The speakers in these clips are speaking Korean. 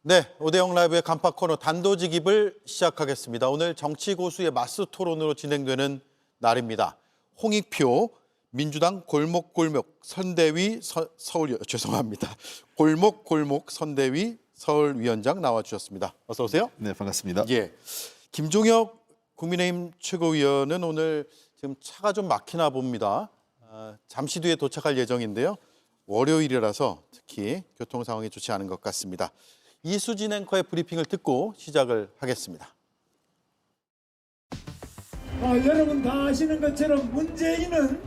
네, 오대영 라이브의 간판 코너 단도직입을 시작하겠습니다. 오늘 정치 고수의 맞수 토론으로 진행되는 날입니다. 홍익표 민주당 골목골목 선대위 골목골목 선대위 서울위원장 나와주셨습니다. 어서 오세요. 네, 반갑습니다. 예, 김종혁 국민의힘 최고위원은 오늘 지금 차가 좀 막히나 봅니다. 잠시 뒤에 도착할 예정인데요. 월요일이라서 특히 교통 상황이 좋지 않은 것 같습니다. 이수진 앵커의 브리핑을 듣고 시작을 하겠습니다. 여러분 다 아시는 것처럼 문재인은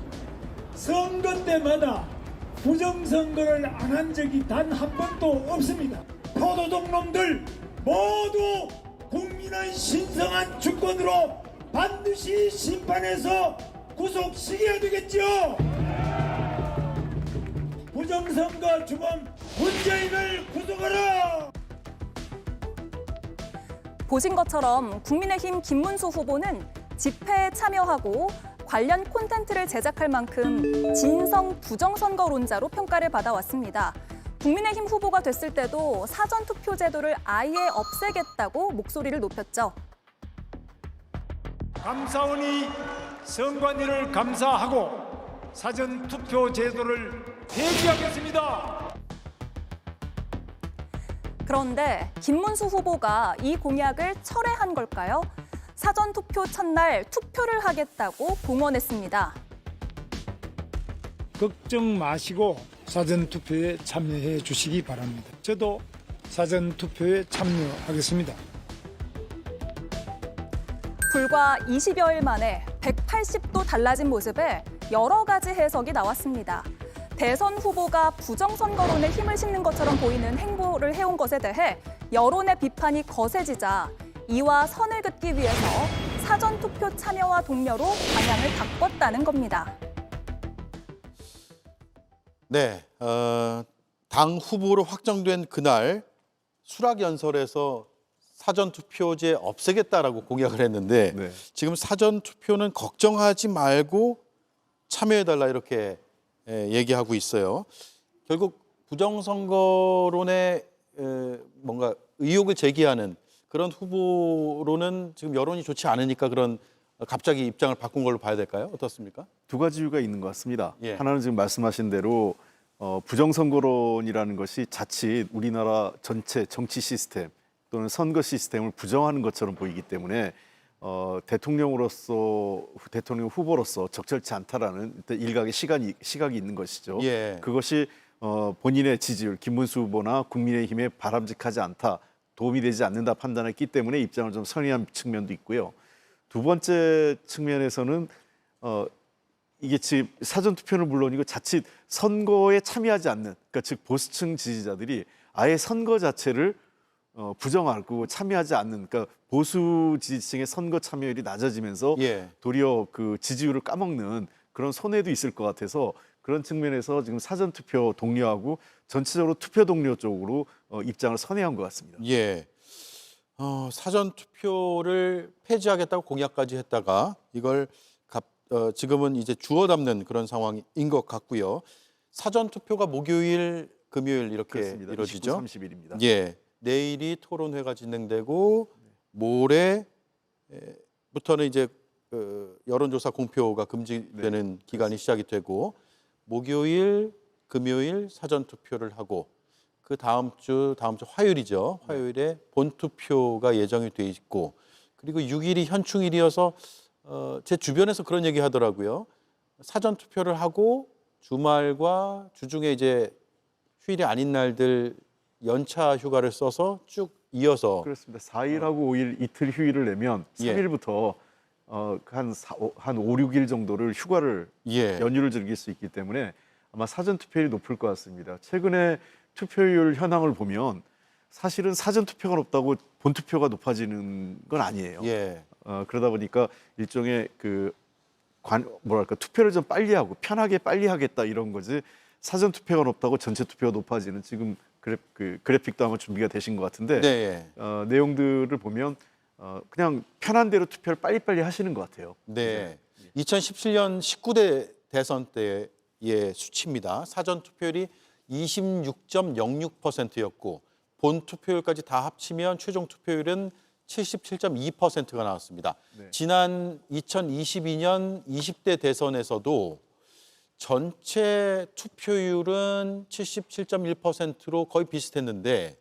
선거 때마다 부정선거를 안 한 적이 단 한 번도 없습니다. 포도독 놈들 모두 국민의 신성한 주권으로 반드시 심판해서 구속시켜야 되겠죠. 부정선거 주범 문재인을 구속하라. 보신 것처럼 국민의힘 김문수 후보는 집회에 참여하고 관련 콘텐츠를 제작할 만큼 진성 부정선거론자로 평가를 받아왔습니다. 국민의힘 후보가 됐을 때도 사전투표 제도를 아예 없애겠다고 목소리를 높였죠. 감사원이 선관위를 감사하고 사전투표 제도를 폐지하겠습니다. 그런데 김문수 후보가 이 공약을 철회한 걸까요? 사전투표 첫날 투표를 하겠다고 공언했습니다. 걱정 마시고 사전투표에 참여해 주시기 바랍니다. 저도 사전투표에 참여하겠습니다. 불과 20여일 만에 180도 달라진 모습에 여러 가지 해석이 나왔습니다. 대선 후보가 부정선거론에 힘을 싣는 것처럼 보이는 행보를 해온 것에 대해 여론의 비판이 거세지자 이와 선을 긋기 위해서 사전투표 참여와 동료로 방향을 바꿨다는 겁니다. 네, 당 후보로 확정된 그날 수락연설에서 사전투표제 없애겠다라고 공약을 했는데 네. 지금 사전투표는 걱정하지 말고 참여해달라 이렇게 얘기하고 있어요. 결국 부정선거론에 뭔가 의혹을 제기하는 그런 후보로는 지금 여론이 좋지 않으니까 그런 갑자기 입장을 바꾼 걸로 봐야 될까요? 어떻습니까? 두 가지 이유가 있는 것 같습니다. 예. 하나는 지금 말씀하신 대로 부정선거론이라는 것이 자칫 우리나라 전체 정치 시스템 또는 선거 시스템을 부정하는 것처럼 보이기 때문에 대통령 후보로서 적절치 않다라는 일각의 시각이 있는 것이죠. 예. 그것이 본인의 지지율, 김문수 후보나 국민의힘에 바람직하지 않다, 도움이 되지 않는다 판단했기 때문에 입장을 좀 선회한 측면도 있고요. 두 번째 측면에서는 이게 지금 사전투표는 물론이고 자칫 선거에 참여하지 않는, 그러니까 즉 보수층 지지자들이 아예 선거 자체를 부정하고 참여하지 않는, 그러니까 보수 지지층의 선거 참여율이 낮아지면서 예. 도리어 그 지지율을 까먹는 그런 손해도 있을 것 같아서 그런 측면에서 지금 사전투표 동료하고 전체적으로 투표 동료 쪽으로 입장을 선회한 것 같습니다. 예. 사전투표를 폐지하겠다고 공약까지 했다가 이걸 지금은 이제 주워 담는 그런 상황인 것 같고요. 사전투표가 목요일, 금요일 이렇게 그렇습니다. 이루어지죠. 29, 30일입니다. 예. 내일이 토론회가 진행되고 모레부터는 이제 여론조사 공표가 금지되는 기간이 시작이 되고 목요일, 금요일 사전투표를 하고 그 다음 주 화요일이죠. 화요일에 본투표가 예정이 돼 있고 그리고 6일이 현충일이어서 제 주변에서 그런 얘기 하더라고요. 사전투표를 하고 주말과 주중에 이제 휴일이 아닌 날들 연차 휴가를 써서 쭉 이어서 그렇습니다. 4일하고 5일 이틀 휴일을 내면 예. 3일부터 한 5, 6일 정도를 휴가를 예. 연휴를 즐길 수 있기 때문에 아마 사전투표율이 높을 것 같습니다. 최근에 투표율 현황을 보면 사실은 사전투표가 높다고 본투표가 높아지는 건 아니에요. 예. 그러다 보니까 일종의 투표를 좀 빨리 하고 편하게 빨리 하겠다 이런 거지 사전투표가 높다고 전체 투표가 높아지는 지금 그래픽도 아마 준비가 되신 것 같은데 네. 내용들을 보면 그냥 편한 대로 투표를 빨리빨리 하시는 것 같아요. 네. 2017년 19대 대선 때의 수치입니다. 사전 투표율이 26.06%였고 본 투표율까지 다 합치면 최종 투표율은 77.2%가 나왔습니다. 네. 지난 2022년 20대 대선에서도 전체 투표율은 77.1%로 거의 비슷했는데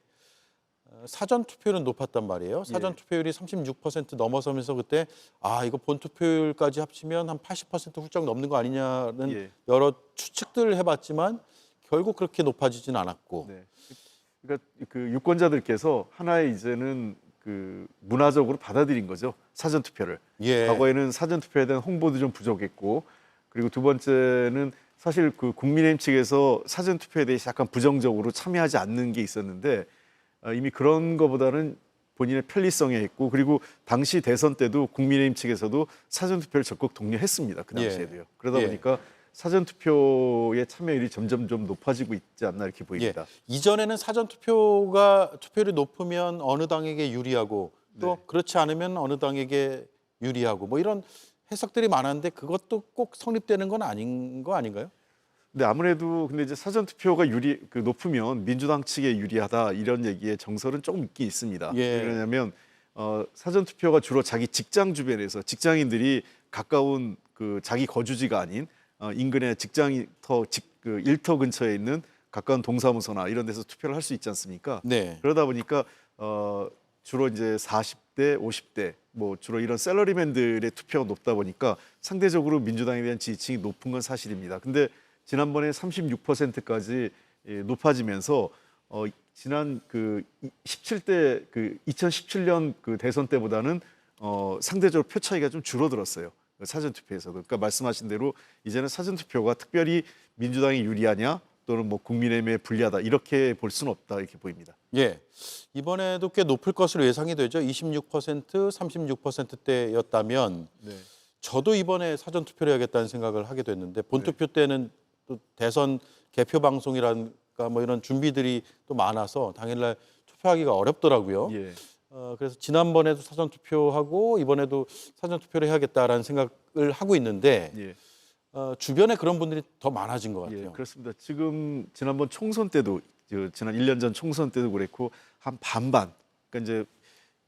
사전 투표율은 높았단 말이에요. 사전 투표율이 36% 넘어서면서 그때 이거 본 투표율까지 합치면 한 80% 훌쩍 넘는 거 아니냐는 예. 여러 추측들을 해봤지만 결국 그렇게 높아지진 않았고. 네. 그러니까 그 유권자들께서 하나의 이제는 그 문화적으로 받아들인 거죠. 사전 투표를. 예. 과거에는 사전 투표에 대한 홍보도 좀 부족했고, 그리고 두 번째는 사실 그 국민의힘 측에서 사전 투표에 대해서 약간 부정적으로 참여하지 않는 게 있었는데 이미 그런 거보다는 본인의 편리성에 있고, 그리고 당시 대선 때도 국민의힘 측에서도 사전 투표를 적극 독려했습니다. 그 당시에도요. 그러다 예. 보니까 사전 투표의 참여율이 점점 좀 높아지고 있지 않나 이렇게 보입니다. 예. 이전에는 사전 투표율이 높으면 어느 당에게 유리하고 또 네. 그렇지 않으면 어느 당에게 유리하고 뭐 이런 해석들이 많았는데 그것도 꼭 성립되는 건 아닌 거 아닌가요? 근데 아무래도 근데 이제 사전 투표가 높으면 민주당 측에 유리하다 이런 얘기의 정설은 조금 있긴 있습니다. 예. 왜냐하면 사전 투표가 주로 자기 직장 주변에서 직장인들이 가까운 그 자기 거주지가 아닌 인근의 그 일터 근처에 있는 가까운 동사무소나 이런 데서 투표를 할 수 있지 않습니까? 네. 그러다 보니까 주로 이제 40대, 50대 뭐 주로 이런 샐러리맨들의 투표가 높다 보니까 상대적으로 민주당에 대한 지지층이 높은 건 사실입니다. 근데 지난번에 36%까지 높아지면서 지난 그 17대 그 2017년 그 대선 때보다는 상대적으로 표 차이가 좀 줄어들었어요. 사전 투표에서도. 그러니까 말씀하신 대로 이제는 사전 투표가 특별히 민주당이 유리하냐 또는 뭐 국민의힘에 불리하다 이렇게 볼 수는 없다 이렇게 보입니다. 예. 이번에도 꽤 높을 것으로 예상이 되죠. 26%, 36%대였다면 네. 저도 이번에 사전 투표를 해야겠다는 생각을 하게 됐는데 본투표 때는 또 대선 개표 방송이랄까 뭐 이런 준비들이 또 많아서 당일날 투표하기가 어렵더라고요. 예. 그래서 지난번에도 사전 투표하고 이번에도 사전 투표를 해야겠다라는 생각을 하고 있는데 예. 주변에 그런 분들이 더 많아진 것 예, 같아요. 그렇습니다. 지금 지난번 총선 때도 지난 1년 전 총선 때도 그랬고 한 반반. 그러니까 이제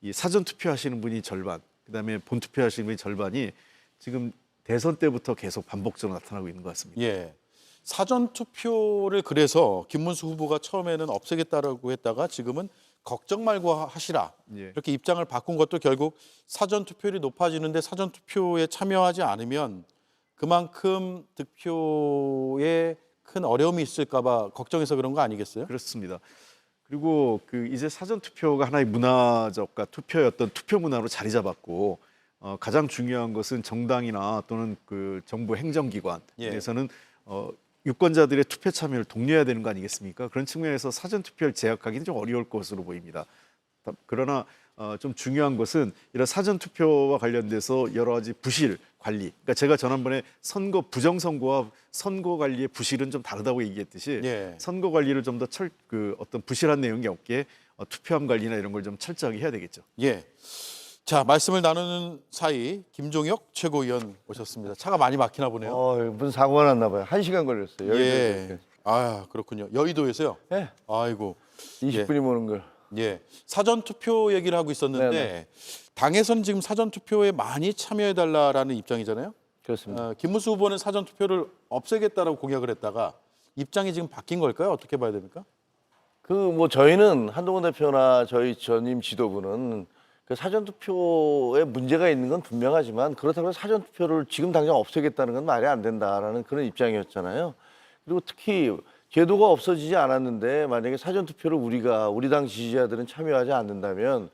이 사전 투표하시는 분이 절반, 그다음에 본 투표하시는 분이 절반이 지금 대선 때부터 계속 반복적으로 나타나고 있는 것 같습니다. 예. 사전 투표를 그래서 김문수 후보가 처음에는 없애겠다라고 했다가 지금은 걱정 말고 하시라 예. 이렇게 입장을 바꾼 것도 결국 사전 투표율이 높아지는데 사전 투표에 참여하지 않으면 그만큼 득표에 큰 어려움이 있을까 봐 걱정해서 그런 거 아니겠어요? 그렇습니다. 그리고 그 이제 사전 투표가 하나의 문화적과 투표의 어떤 투표 문화로 자리 잡았고 가장 중요한 것은 정당이나 또는 그 정부 행정기관에서는 유권자들의 투표 참여를 독려해야 되는 거 아니겠습니까? 그런 측면에서 사전 투표를 제약하기는 좀 어려울 것으로 보입니다. 그러나 좀 중요한 것은 이런 사전 투표와 관련돼서 여러 가지 부실 관리. 그러니까 제가 지난번에 선거 부정선거와 선거 관리의 부실은 좀 다르다고 얘기했듯이 예. 선거 관리를 좀 더 어떤 부실한 내용이 없게 투표함 관리나 이런 걸 좀 철저하게 해야 되겠죠. 예. 자, 말씀을 나누는 사이 김종혁 최고위원 오셨습니다. 차가 많이 막히나 보네요. 무슨 사고가 났나 봐요. 1시간 걸렸어요. 예. 그렇군요. 여의도에서요? 네. 아이고. 20분이 모는 걸. 예. 사전 투표 얘기를 하고 있었는데 네네. 당에서는 지금 사전 투표에 많이 참여해 달라라는 입장이잖아요. 그렇습니다. 김문수 후보는 사전 투표를 없애겠다라고 공약을 했다가 입장이 지금 바뀐 걸까요? 어떻게 봐야 됩니까? 저희는 한동훈 대표나 저희 전임 지도부는 그 사전 투표에 문제가 있는 건 분명하지만 그렇다고 해서 사전 투표를 지금 당장 없애겠다는 건 말이 안 된다라는 그런 입장이었잖아요. 그리고 특히 제도가 없어지지 않았는데 만약에 사전 투표를 우리 당 지지자들은 참여하지 않는다면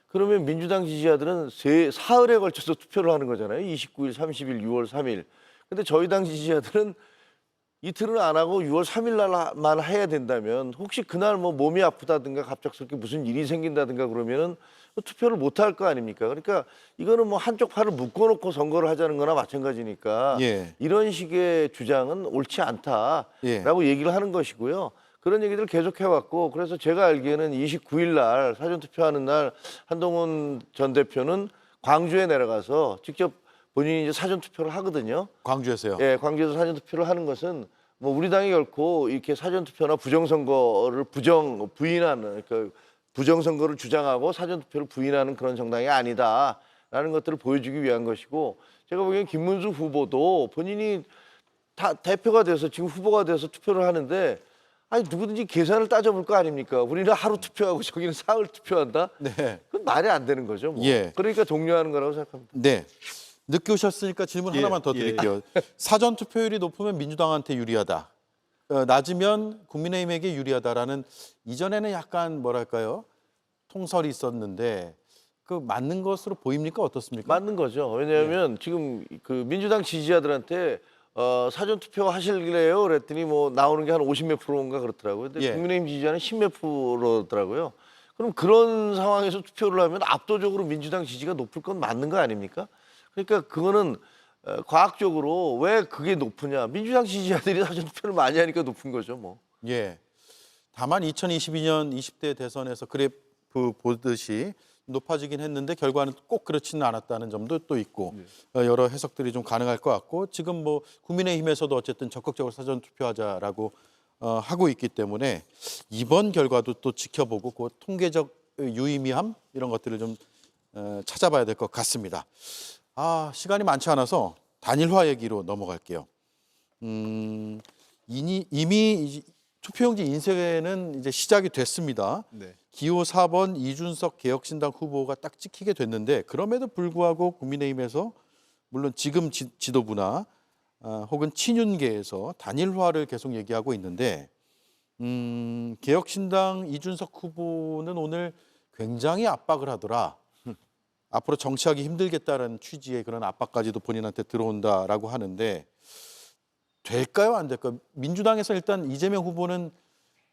그러면 민주당 지지자들은 사흘에 걸쳐서 투표를 하는 거잖아요. 29일, 30일, 6월 3일. 근데 저희 당 지지자들은 이틀은 안 하고 6월 3일 날만 해야 된다면 혹시 그날 뭐 몸이 아프다든가 갑작스럽게 무슨 일이 생긴다든가 그러면은 투표를 못 할 거 아닙니까? 그러니까 이거는 뭐 한쪽 팔을 묶어놓고 선거를 하자는 거나 마찬가지니까 예. 이런 식의 주장은 옳지 않다라고 얘기를 하는 것이고요. 그런 얘기들을 계속 해왔고 그래서 제가 알기에는 29일 날 사전투표하는 날 한동훈 전 대표는 광주에 내려가서 직접 본인이 이제 사전투표를 하거든요. 광주에서요? 예, 광주에서 사전투표를 하는 것은 뭐 우리 당이 결코 이렇게 사전투표나 부정선거를 부인하는 부정선거를 주장하고 사전투표를 부인하는 그런 정당이 아니다라는 것들을 보여주기 위한 것이고 제가 보기엔 김문수 후보도 본인이 다 대표가 돼서 지금 후보가 돼서 투표를 하는데 아니 누구든지 계산을 따져볼 거 아닙니까? 우리는 하루 투표하고 저기는 사흘 투표한다? 네. 그건 말이 안 되는 거죠. 뭐. 예. 그러니까 독려하는 거라고 생각합니다. 네. 늦게 오셨으니까 질문 예, 하나만 더 예. 드릴게요. 사전 투표율이 높으면 민주당한테 유리하다. 낮으면 국민의힘에게 유리하다라는 이전에는 약간 뭐랄까요? 통설이 있었는데 그 맞는 것으로 보입니까? 어떻습니까? 맞는 거죠. 왜냐하면 지금 그 민주당 지지자들한테 사전 투표 하실래요? 그랬더니 뭐 나오는 게 한 50몇 프로인가 그렇더라고요. 근데 예. 국민의힘 지지자는 10몇 프로더라고요. 그럼 그런 상황에서 투표를 하면 압도적으로 민주당 지지가 높을 건 맞는 거 아닙니까? 그러니까 그거는 과학적으로 왜 그게 높으냐? 민주당 지지자들이 사전 투표를 많이 하니까 높은 거죠, 뭐. 예. 다만 2022년 20대 대선에서 그래프 보듯이 높아지긴 했는데 결과는 꼭 그렇지는 않았다는 점도 또 있고 여러 해석들이 좀 가능할 것 같고 지금 뭐 국민의힘에서도 어쨌든 적극적으로 사전 투표하자라고 하고 있기 때문에 이번 결과도 또 지켜보고 그 통계적 유의미함 이런 것들을 좀 찾아봐야 될 것 같습니다. 시간이 많지 않아서 단일화 얘기로 넘어갈게요. 이미 투표용지 인쇄는 이제 시작이 됐습니다. 네. 기호 4번 이준석 개혁신당 후보가 딱 찍히게 됐는데 그럼에도 불구하고 국민의힘에서 물론 지금 지도부나 혹은 친윤계에서 단일화를 계속 얘기하고 있는데 개혁신당 이준석 후보는 오늘 굉장히 압박을 하더라. 앞으로 정치하기 힘들겠다는 취지의 그런 압박까지도 본인한테 들어온다라고 하는데 될까요? 안 될까요? 민주당에서 일단 이재명 후보는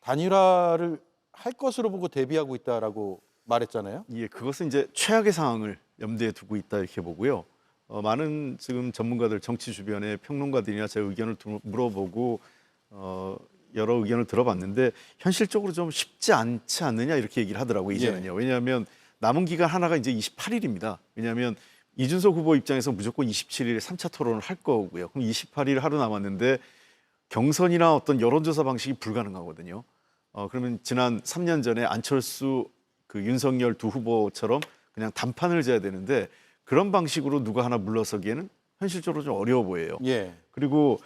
단일화를 할 것으로 보고 대비하고 있다라고 말했잖아요. 예, 그것은 이제 최악의 상황을 염두에 두고 있다 이렇게 보고요. 많은 지금 전문가들, 정치 주변의 평론가들이나 제 의견을 물어보고 여러 의견을 들어봤는데 현실적으로 좀 쉽지 않지 않느냐 이렇게 얘기를 하더라고요. 이제는요. 왜냐하면 남은 기간 하나가 이제 28일입니다. 왜냐하면 이준석 후보 입장에서 무조건 27일에 3차 토론을 할 거고요. 그럼 28일 하루 남았는데 경선이나 어떤 여론조사 방식이 불가능하거든요. 그러면 지난 3년 전에 안철수 그 윤석열 두 후보처럼 그냥 단판을 재야 되는데 그런 방식으로 누가 하나 물러서기에는 현실적으로 좀 어려워 보여요. 예. 그리고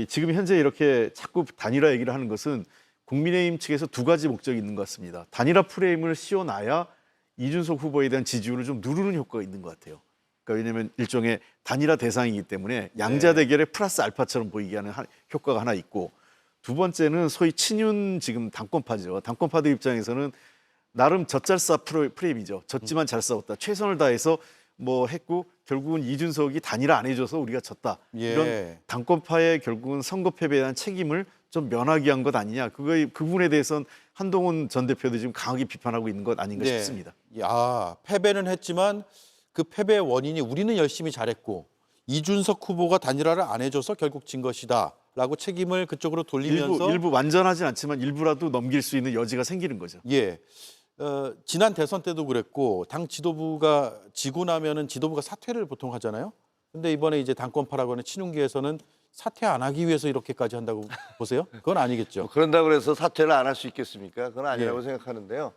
지금 현재 이렇게 자꾸 단일화 얘기를 하는 것은 국민의힘 측에서 두 가지 목적이 있는 것 같습니다. 단일화 프레임을 씌워놔야 이준석 후보에 대한 지지율을 좀 누르는 효과가 있는 것 같아요. 그러니까 왜냐하면 일종의 단일화 대상이기 때문에 양자 대결의 플러스 알파처럼 보이게 하는 효과가 하나 있고 두 번째는 소위 친윤 지금 당권파죠. 당권파들 입장에서는 나름 젖잘싸 프레임이죠. 졌지만 잘 싸웠다. 최선을 다해서 뭐 했고 결국은 이준석이 단일화 안 해줘서 우리가 졌다. 예. 이런 당권파의 결국은 선거 패배에 대한 책임을 좀 면하기 위한 것 아니냐. 그 부분에 대해서는 한동훈 전 대표도 지금 강하게 비판하고 있는 것 아닌가 싶습니다. 패배는 했지만 그 패배의 원인이 우리는 열심히 잘했고 이준석 후보가 단일화를 안 해줘서 결국 진 것이다라고 책임을 그쪽으로 돌리면서 일부 완전하진 않지만 일부라도 넘길 수 있는 여지가 생기는 거죠. 예. 지난 대선 때도 그랬고 당 지도부가 지고 나면은 지도부가 사퇴를 보통 하잖아요. 근데 이번에 이제 당권파라고 하는 친윤계에서는 사퇴 안 하기 위해서 이렇게까지 한다고 보세요? 그건 아니겠죠. 그런다고 해서 사퇴를 안 할 수 있겠습니까? 그건 아니라고 예. 생각하는데요.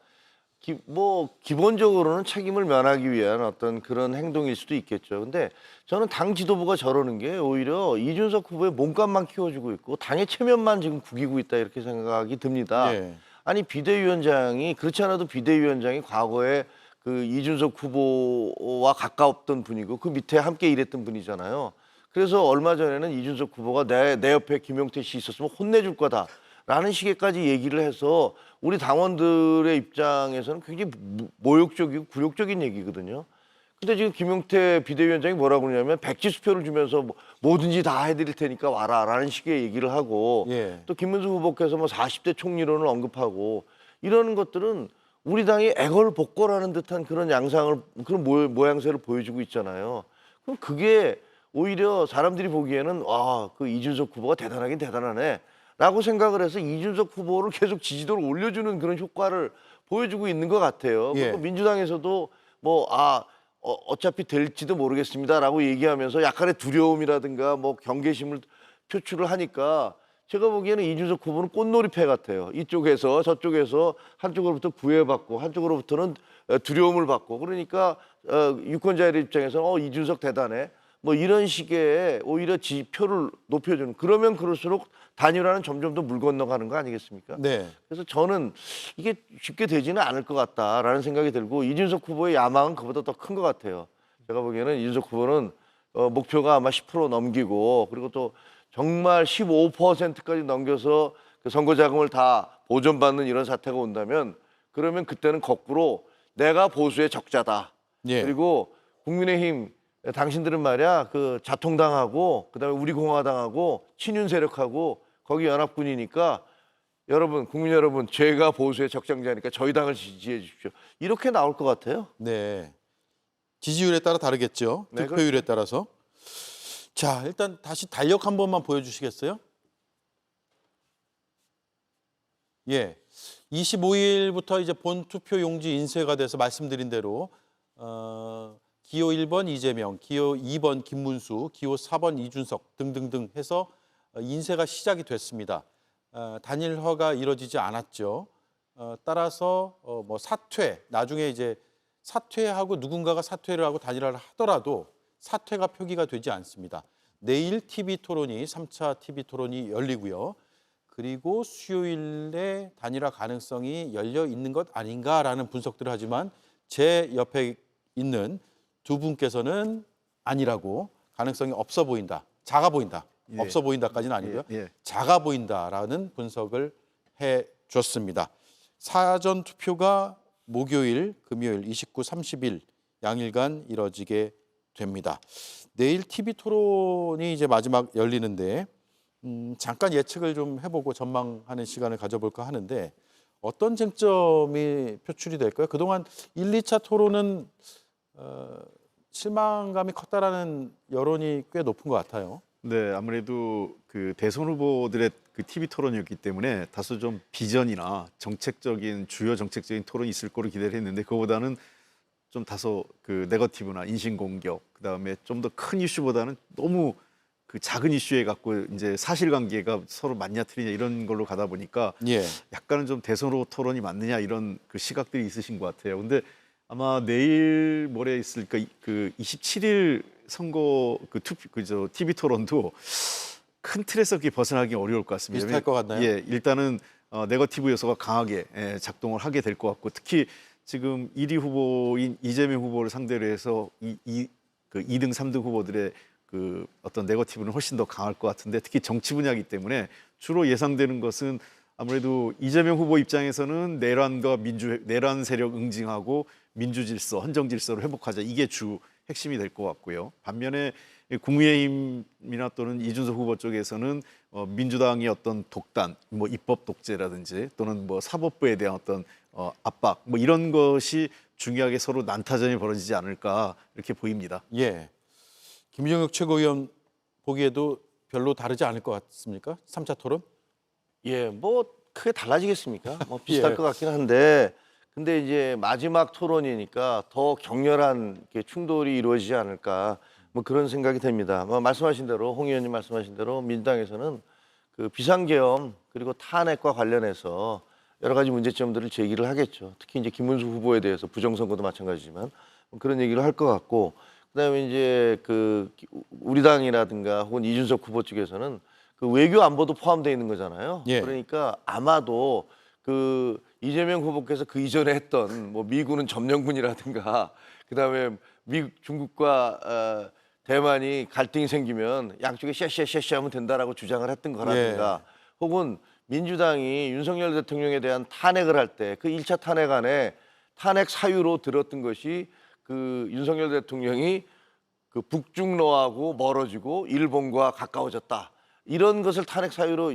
기본적으로는 책임을 면하기 위한 어떤 그런 행동일 수도 있겠죠. 근데 저는 당 지도부가 저러는 게 오히려 이준석 후보의 몸값만 키워주고 있고 당의 체면만 지금 구기고 있다 이렇게 생각이 듭니다. 예. 아니 비대위원장이 그렇지 않아도 비대위원장이 과거에 그 이준석 후보와 가까웠던 분이고 그 밑에 함께 일했던 분이잖아요. 그래서 얼마 전에는 이준석 후보가 내 옆에 김용태 씨 있었으면 혼내줄 거다라는 식의까지 얘기를 해서 우리 당원들의 입장에서는 굉장히 모욕적이고 굴욕적인 얘기거든요. 근데 지금 김용태 비대위원장이 뭐라고 그러냐면 백지수표를 주면서 뭐든지 다 해드릴 테니까 와라라는 식의 얘기를 하고 예. 또 김문수 후보께서 40대 총리론을 언급하고 이러는 것들은 우리 당이 애걸 복걸하는 듯한 그런 양상을 그런 모양새를 보여주고 있잖아요. 그럼 그게 오히려 사람들이 보기에는 그 이준석 후보가 대단하긴 대단하네라고 생각을 해서 이준석 후보를 계속 지지도를 올려주는 그런 효과를 보여주고 있는 것 같아요. 예. 그리고 민주당에서도 어차피 될지도 모르겠습니다라고 얘기하면서 약간의 두려움이라든가 경계심을 표출을 하니까 제가 보기에는 이준석 후보는 꽃놀이패 같아요. 이쪽에서 저쪽에서 한쪽으로부터 구애받고 한쪽으로부터는 두려움을 받고 그러니까 유권자의 입장에서 이준석 대단해. 뭐 이런 식의 오히려 지표를 높여주는 그러면 그럴수록 단일화는 점점 더 물 건너가는 거 아니겠습니까? 네. 그래서 저는 이게 쉽게 되지는 않을 것 같다라는 생각이 들고 이준석 후보의 야망은 그보다 더 큰 것 같아요. 제가 보기에는 이준석 후보는 목표가 아마 10% 넘기고 그리고 또 정말 15%까지 넘겨서 그 선거 자금을 다 보전받는 이런 사태가 온다면 그러면 그때는 거꾸로 내가 보수의 적자다. 예. 그리고 국민의힘 당신들은 말이야 그 자통당하고 그다음에 우리 공화당하고 친윤 세력하고 거기 연합군이니까 여러분 국민 여러분 제가 보수의 적장자니까 저희 당을 지지해 주십시오. 이렇게 나올 것 같아요. 네. 지지율에 따라 다르겠죠. 네, 득표율에 따라서. 자, 일단 다시 달력 한 번만 보여주시겠어요? 예. 25일부터 이제 본 투표 용지 인쇄가 돼서 말씀드린 대로 기호 1번 이재명, 기호 2번 김문수, 기호 4번 이준석 등등등 해서 인쇄가 시작이 됐습니다. 단일화가 이루어지지 않았죠. 따라서 뭐 사퇴, 나중에 이제 사퇴하고 누군가가 사퇴를 하고 단일화를 하더라도 사퇴가 표기가 되지 않습니다. 내일 TV 토론이 3차 TV 토론이 열리고요. 그리고 수요일에 단일화 가능성이 열려 있는 것 아닌가라는 분석들을 하지만 제 옆에 있는 두 분께서는 아니라고 가능성이 없어 보인다. 작아 보인다. 예. 없어 보인다까지는 아니고요. 예. 작아 보인다라는 분석을 해 줬습니다. 사전 투표가 목요일, 금요일 29, 30일 양일간 이뤄지게 됩니다. 내일 TV 토론이 이제 마지막 열리는데 잠깐 예측을 좀 해보고 전망하는 시간을 가져볼까 하는데 어떤 쟁점이 표출이 될까요? 그동안 1, 2차 토론은 실망감이 컸다라는 여론이 꽤 높은 것 같아요. 네, 아무래도 그 대선 후보들의 그 TV 토론이었기 때문에 다소 좀 비전이나 정책적인 주요 정책적인 토론이 있을 거로 기대를 했는데 그거보다는 좀 다소 그 네거티브나 인신공격 그다음에 좀 더 큰 이슈보다는 너무 그 작은 이슈에 갖고 이제 사실관계가 서로 맞냐 틀리냐 이런 걸로 가다 보니까 예. 약간은 좀 대선 후보 토론이 맞느냐 이런 그 시각들이 있으신 것 같아요. 근데 아마 내일 모레 있을까 그 27일 선거 그 투표 그저 TV 토론도 큰 틀에서 그렇게 벗어나기 어려울 것 같습니다. 비슷할 것 같나요? 예, 일단은 네거티브 요소가 강하게 작동을 하게 될 것 같고 특히 지금 1위 후보인 이재명 후보를 상대로 해서 그 2등, 3등 후보들의 그 어떤 네거티브는 훨씬 더 강할 것 같은데 특히 정치 분야이기 때문에 주로 예상되는 것은 아무래도 이재명 후보 입장에서는 내란 세력 응징하고 민주 질서, 헌정 질서를 회복하자 이게 주 핵심이 될 것 같고요. 반면에 국민의힘이나 또는 이준석 후보 쪽에서는 민주당의 어떤 독단, 뭐 입법 독재라든지 또는 뭐 사법부에 대한 어떤 압박, 뭐 이런 것이 중요하게 서로 난타전이 벌어지지 않을까 이렇게 보입니다. 예. 김정혁 최고위원 보기에도 별로 다르지 않을 것 같습니까? 3차 토론? 예, 뭐 크게 달라지겠습니까? 뭐 비슷할 예. 것 같긴 한데 근데 이제 마지막 토론이니까 더 격렬한 이렇게 충돌이 이루어지지 않을까 뭐 그런 생각이 됩니다. 뭐 말씀하신 대로 홍 의원님 말씀하신 대로 민주당에서는 그 비상계엄 그리고 탄핵과 관련해서 여러 가지 문제점들을 제기를 하겠죠. 특히 이제 김문수 후보에 대해서 부정선거도 마찬가지지만 그런 얘기를 할 것 같고 그다음에 이제 그 우리 당이라든가 혹은 이준석 후보 쪽에서는 그 외교 안보도 포함되어 있는 거잖아요. 예. 그러니까 아마도 그 이재명 후보께서 그 이전에 했던 뭐 미군은 점령군이라든가 그다음에 중국과 대만이 갈등이 생기면 양쪽에 샤샤샤샤 하면 된다라고 주장을 했던 거라든가 혹은 민주당이 윤석열 대통령에 대한 탄핵을 할 때 그 1차 탄핵 안에 탄핵 사유로 들었던 것이 그 윤석열 대통령이 그 북중러하고 멀어지고 일본과 가까워졌다. 이런 것을 탄핵 사유로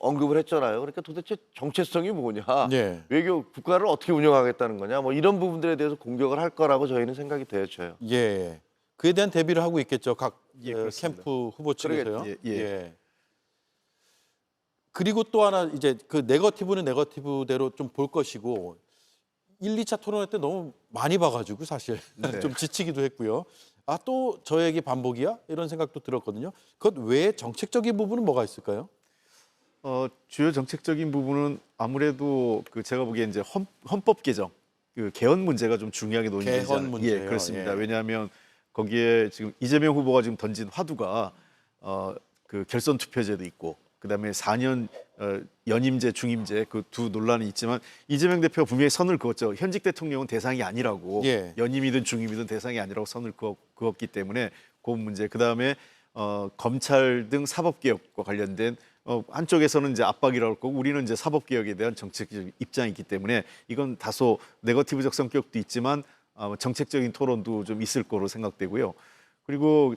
언급을 했잖아요. 그러니까 도대체 정체성이 뭐냐, 네. 외교 국가를 어떻게 운영하겠다는 거냐, 뭐 이런 부분들에 대해서 공격을 할 거라고 저희는 생각이 되어져요. 예. 그에 대한 대비를 하고 있겠죠. 각 예, 그렇습니다. 캠프 후보 측에서요. 그러겠- 예. 그리고 또 하나 이제 그 네거티브는 네거티브대로 좀 볼 것이고 1, 2차 토론회 때 너무 많이 봐가지고 사실 네. 좀 지치기도 했고요. 아, 또 저에게 반복이야? 이런 생각도 들었거든요. 그것 외에 정책적인 부분은 뭐가 있을까요? 주요 정책적인 부분은 아무래도 그 제가 보기에 이제 헌법 개정, 그 개헌 문제가 좀 중요하게 논의되지 개헌 않아요. 문제요. 예, 그렇습니다. 예. 왜냐하면 거기에 지금 이재명 후보가 지금 던진 화두가 그 결선 투표제도 있고 그다음에 4년 연임제, 중임제 그 두 논란이 있지만 이재명 대표가 분명히 선을 그었죠. 현직 대통령은 대상이 아니라고 예. 연임이든 중임이든 대상이 아니라고 선을 그었기 때문에 그 문제. 그다음에 검찰 등 사법개혁과 관련된 한쪽에서는 이제 압박이라고 할 거고 우리는 이제 사법개혁에 대한 정책적 입장이 있기 때문에 이건 다소 네거티브적 성격도 있지만 정책적인 토론도 좀 있을 거로 생각되고요. 그리고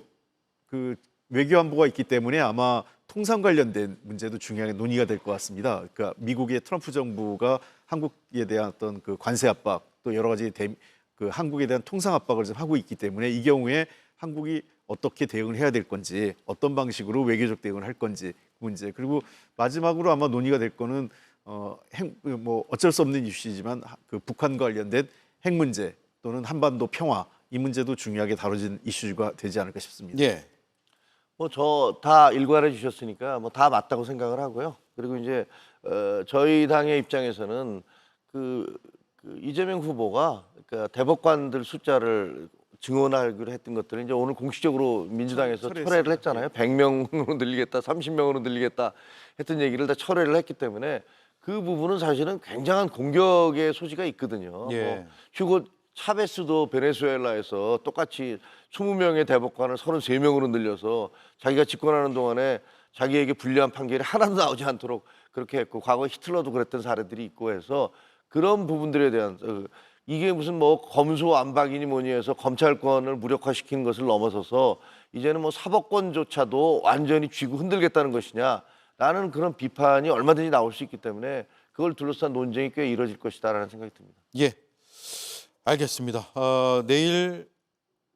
그 외교안보가 있기 때문에 아마 통상 관련된 문제도 중요하게 논의가 될 것 같습니다. 그러니까 미국의 트럼프 정부가 한국에 대한 어떤 그 관세 압박 또 여러 가지 그 한국에 대한 통상 압박을 좀 하고 있기 때문에 이 경우에 한국이 어떻게 대응을 해야 될 건지 어떤 방식으로 외교적 대응을 할 건지 그 문제 그리고 마지막으로 아마 논의가 될 거는 뭐 어쩔 수 없는 이슈지만 그 북한과 관련된 핵 문제 또는 한반도 평화 이 문제도 중요하게 다뤄진 이슈가 되지 않을까 싶습니다. 예. 뭐 저 다 일관해 주셨으니까 뭐 다 맞다고 생각을 하고요. 그리고 이제 저희 당의 입장에서는 그 이재명 후보가 그러니까 대법관들 숫자를 증언하기로 했던 것들은 이제 오늘 공식적으로 민주당에서 철회를 했잖아요. 100명으로 늘리겠다, 30명으로 늘리겠다 했던 얘기를 다 철회를 했기 때문에 그 부분은 사실은 굉장한 공격의 소지가 있거든요. 예. 뭐 휴고 차베스도 베네수엘라에서 똑같이 20명의 대법관을 33명으로 늘려서 자기가 집권하는 동안에 자기에게 불리한 판결이 하나도 나오지 않도록 그렇게 했고 과거 히틀러도 그랬던 사례들이 있고 해서 그런 부분들에 대한 이게 무슨 뭐 검소 안박이니 뭐니 해서 검찰권을 무력화시키는 것을 넘어서서 이제는 뭐 사법권조차도 완전히 쥐고 흔들겠다는 것이냐라는 그런 비판이 얼마든지 나올 수 있기 때문에 그걸 둘러싼 논쟁이 꽤 이뤄질 것이다라는 생각이 듭니다. 예. 알겠습니다. 내일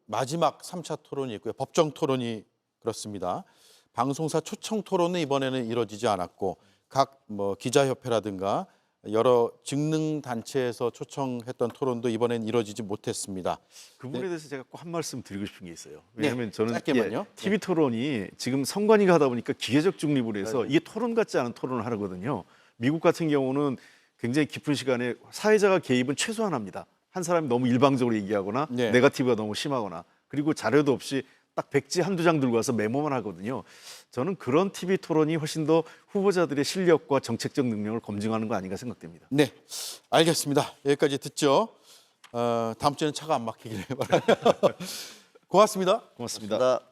마지막 3차 토론이 있고요. 법정 토론이 그렇습니다. 방송사 초청 토론은 이번에는 이루어지지 않았고 각 뭐 기자협회라든가 여러 직능 단체에서 초청했던 토론도 이번엔 이루어지지 못했습니다. 그 부분에 대해서 제가 꼭 한 말씀 드리고 싶은 게 있어요. 왜냐하면 네, 저는 짧게만요. TV 토론이 지금 선관위가 하다 보니까 기계적 중립으로 해서 이게 토론 같지 않은 토론을 하거든요. 미국 같은 경우는 굉장히 깊은 시간에 사회자가 개입은 최소한 합니다. 한 사람이 너무 일방적으로 얘기하거나 네. 네거티브가 너무 심하거나 그리고 자료도 없이 딱 백지 한두 장 들고 와서 메모만 하거든요. 저는 그런 TV 토론이 훨씬 더 후보자들의 실력과 정책적 능력을 검증하는 거 아닌가 생각됩니다. 네, 알겠습니다. 여기까지 듣죠. 다음 주에는 차가 안 막히기를 바랍니다. 고맙습니다. 고맙습니다. 고맙습니다.